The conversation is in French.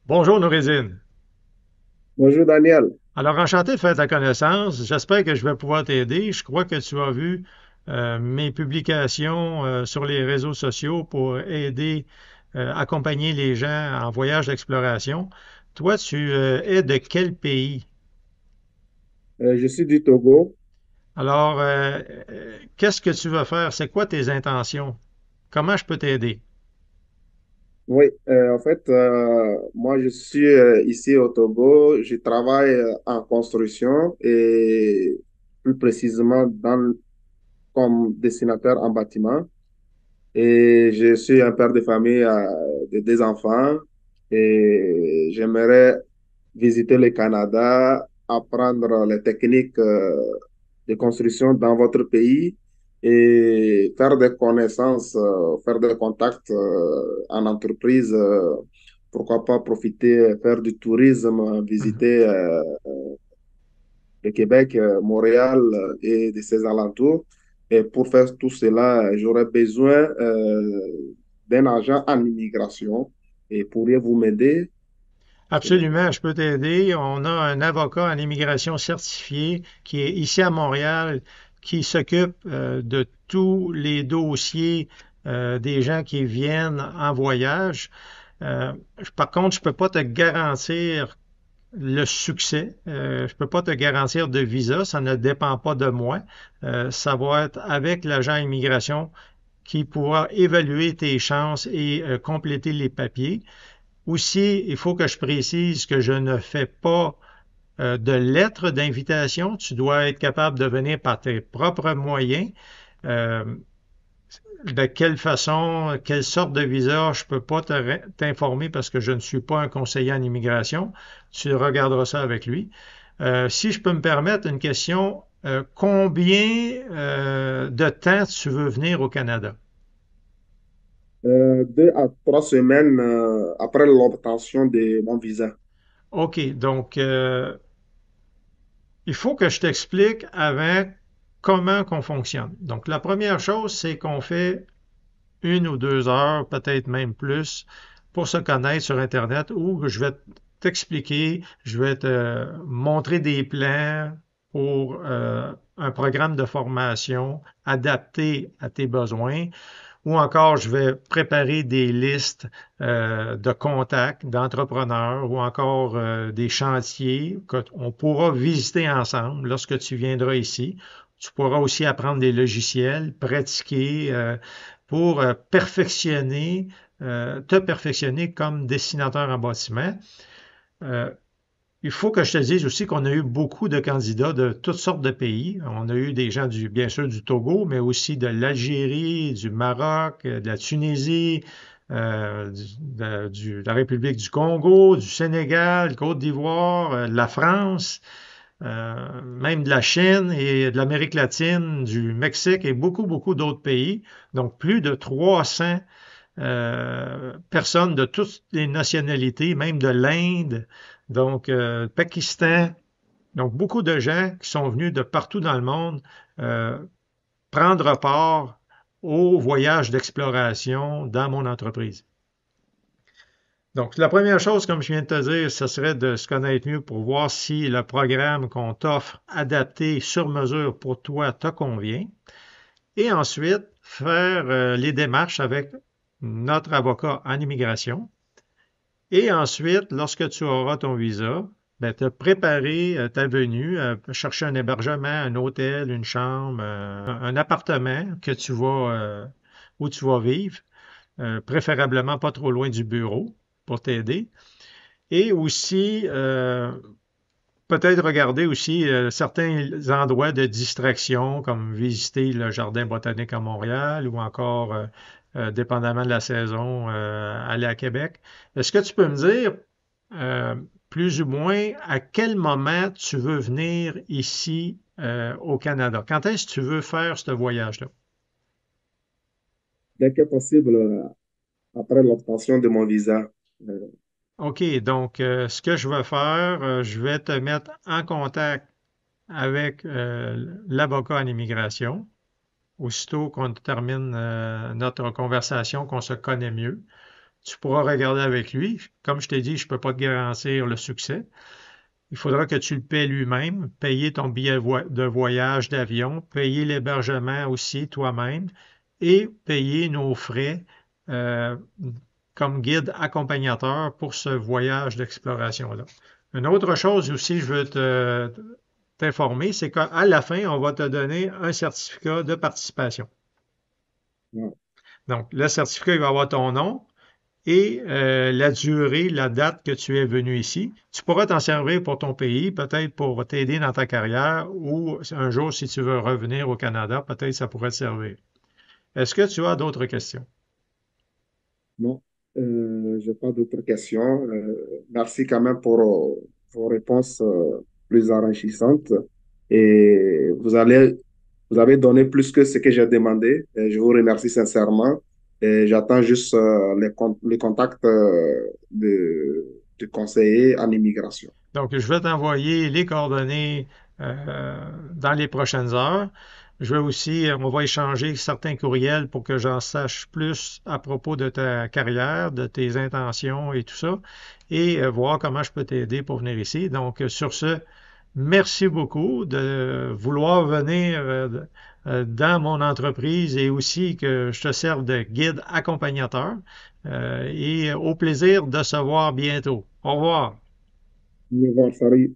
Bonjour Nourézine. Bonjour Daniel. Alors, enchanté de faire ta connaissance. J'espère que je vais pouvoir t'aider. Je crois que tu as vu mes publications sur les réseaux sociaux pour aider, accompagner les gens en voyage d'exploration. Toi, tu es de quel pays? Je suis du Togo. Alors, qu'est-ce que tu veux faire? C'est quoi tes intentions? Comment je peux t'aider? Oui, moi je suis ici au Togo. Je travaille en construction et plus précisément comme dessinateur en bâtiment. Et je suis un père de famille de deux enfants et j'aimerais visiter le Canada, apprendre les techniques de construction dans votre pays et faire des connaissances, faire des contacts en entreprise. Pourquoi pas profiter, faire du tourisme, Mhm. visiter le Québec, Montréal et de ses alentours. Et pour faire tout cela, j'aurais besoin d'un agent en immigration. Et pourriez-vous m'aider? Absolument, je peux t'aider. On a un avocat en immigration certifié qui est ici à Montréal, qui s'occupe de tous les dossiers des gens qui viennent en voyage. Euh, Par contre, je peux pas te garantir le succès. Je peux pas te garantir de visa, ça ne dépend pas de moi. Ça va être avec l'agent immigration qui pourra évaluer tes chances et compléter les papiers. Aussi, il faut que je précise que je ne fais pas de lettre d'invitation. Tu dois être capable de venir par tes propres moyens. Euh, de quelle façon, quelle sorte de visa, je ne peux pas t'informer parce que je ne suis pas un conseiller en immigration. Tu regarderas ça avec lui. Si je peux me permettre une question, combien de temps tu veux venir au Canada? 2 à 3 semaines après l'obtention de mon visa. OK, donc il faut que je t'explique avant comment qu'on fonctionne. Donc, la première chose, c'est qu'on fait 1 ou 2 heures, peut-être même plus, pour se connaître sur Internet où je vais t'expliquer, je vais te montrer des plans pour un programme de formation adapté à tes besoins, ou encore je vais préparer des listes de contacts d'entrepreneurs ou encore des chantiers qu'on pourra visiter ensemble lorsque tu viendras ici. Tu pourras aussi apprendre des logiciels, pratiquer pour te perfectionner comme dessinateur en bâtiment. Euh, il faut que je te dise aussi qu'on a eu beaucoup de candidats de toutes sortes de pays. On a eu des gens bien sûr du Togo, mais aussi de l'Algérie, du Maroc, de la Tunisie, de la République du Congo, du Sénégal, Côte d'Ivoire, de la France, même de la Chine et de l'Amérique latine, du Mexique et beaucoup, beaucoup d'autres pays. Donc plus de 300 personnes de toutes les nationalités, même de l'Inde, donc Pakistan. Donc beaucoup de gens qui sont venus de partout dans le monde euh, prendre part au voyage d'exploration dans mon entreprise. Donc, la première chose, comme je viens de te dire, ce serait de se connaître mieux pour voir si le programme qu'on t'offre adapté sur mesure pour toi te convient. Et ensuite, faire les démarches avec notre avocat en immigration. Et ensuite, lorsque tu auras ton visa, ben, te préparer ta venue, chercher un hébergement, un hôtel, une chambre, un appartement où tu vas vivre, préférablement pas trop loin du bureau pour t'aider. Et aussi, peut-être regarder aussi certains endroits de distraction, comme visiter le Jardin botanique à Montréal ou encore, dépendamment de la saison, aller à Québec. Est-ce que tu peux me dire euh, plus ou moins à quel moment tu veux venir ici au Canada? Quand est-ce que tu veux faire ce voyage-là? Dès que possible, après l'obtention de mon visa. Euh, OK, donc ce que je vais faire, je vais te mettre en contact avec l'avocat en immigration. Aussitôt qu'on termine notre conversation, qu'on se connaît mieux, Tu pourras regarder avec lui. Comme je t'ai dit, je ne peux pas te garantir le succès. Il faudra que tu le paies lui-même, payer ton billet de voyage d'avion, payer l'hébergement aussi toi-même et payer nos frais euh, comme guide accompagnateur pour ce voyage d'exploration-là. Une autre chose aussi, je veux t'informer, c'est qu'à la fin, on va te donner un certificat de participation. Ouais. Donc, le certificat, il va avoir ton nom, et la durée, la date que tu es venu ici. Tu pourras t'en servir pour ton pays, peut-être pour t'aider dans ta carrière ou un jour, si tu veux revenir au Canada, peut-être ça pourrait te servir. Est-ce que tu as d'autres questions? Non, j'ai pas d'autres questions. Merci quand même pour vos réponses plus enrichissantes. Et vous avez donné plus que ce que j'ai demandé. Et je vous remercie sincèrement. Et j'attends juste les contacts du conseiller en immigration. Donc, je vais t'envoyer les coordonnées dans les prochaines heures. Je vais aussi, on va échanger certains courriels pour que j'en sache plus à propos de ta carrière, de tes intentions et tout ça, et voir comment je peux t'aider pour venir ici. Donc, sur ce, merci beaucoup de vouloir venir dans mon entreprise et aussi que je te serve de guide accompagnateur. Et au plaisir de se voir bientôt. Au revoir. Au revoir, salut.